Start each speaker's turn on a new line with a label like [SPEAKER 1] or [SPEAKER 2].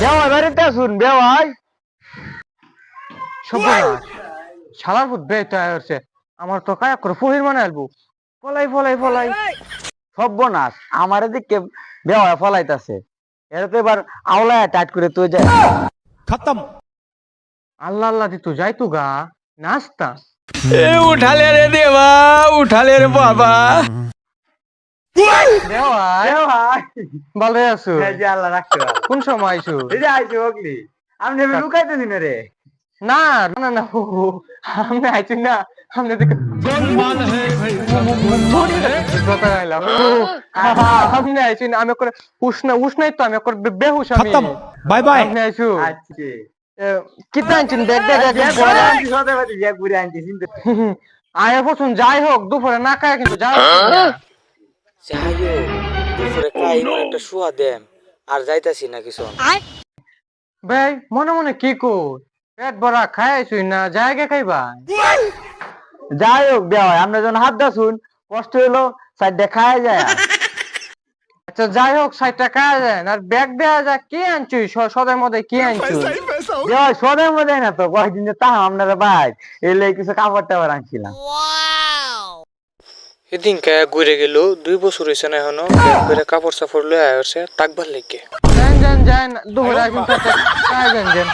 [SPEAKER 1] বেওয়াই বাড়িতে শুন বেওয়াই সর্বনাশ শালার ভূত বেটা হচ্ছে আমার তো কায়া করে ফহির মানে আলবো ফলাই ফলাই ফলাই সর্বনাশ আমার এদিকে বেওয়াই ফলাইতাছে এর তো এবার আওলায় টাইট করে তুই যায়
[SPEAKER 2] खत्म।
[SPEAKER 1] আল্লাহ আল্লাহ দি তুই যাই তু গা নাস্তা
[SPEAKER 3] এ উঠালে রে দেবা উঠালে রে বাবা
[SPEAKER 1] বেওয়াই
[SPEAKER 4] বেওয়াই
[SPEAKER 1] ভালো আছো
[SPEAKER 4] এই যে আল্লাহ রাখতে
[SPEAKER 1] কোন সময় আইছো
[SPEAKER 4] এই যে আইছে ওগলি আমি নেমে লুকাইতেছি না রে
[SPEAKER 1] না না না হো হো আমি আইছি না আমি দেখে কথা গাইলাম আমি আইছি না আমি করে উষ্ণাই তো আমি করে বেহুশ আমি
[SPEAKER 2] खत्म। Bye bye.
[SPEAKER 1] আপনি আইছো
[SPEAKER 4] আচ্ছা
[SPEAKER 1] কিতা আনছেন দেখ দেখ
[SPEAKER 4] বিয়া
[SPEAKER 1] দেখ
[SPEAKER 4] করে আনছি সদে বাতি বিয়া করে আনছি চিন্তা
[SPEAKER 1] আয় পছন যাই হোক দুপুরে না খায় কিন্তু যাই হোক
[SPEAKER 5] যাই হোক দুপুরে খাই একটা শুয়া দেম আর যাইতাছি না কিছু
[SPEAKER 1] ভাই মনে মনে কি কর পেট ভরা খাই আইছুই না জায়গা খাইবা
[SPEAKER 4] যাই হোক বেওয়াই আমরা যখন হাত দা শুন কষ্ট হলো সাইড দেখায় যায়
[SPEAKER 1] আচ্ছা যাই হোক 60 টাকা যায় আর ব্যাগ দেয়া যায় কি আনছুই সদের মধ্যে কি আনছুই
[SPEAKER 4] বেওয়াই সদের মধ্যে না তো কয়েকদিন যে তাহা আপনারা ভাই এলে কিছু কাপড় টাপড় আনছিলাম
[SPEAKER 5] এদিন কে ঘুরে গেল 2 বছর হইছে না এখনো করে কাপড় সাপড় লয়ে আইছে তাকবার লাগে
[SPEAKER 1] যান যান যান দুপুরে কিন্তু যান যান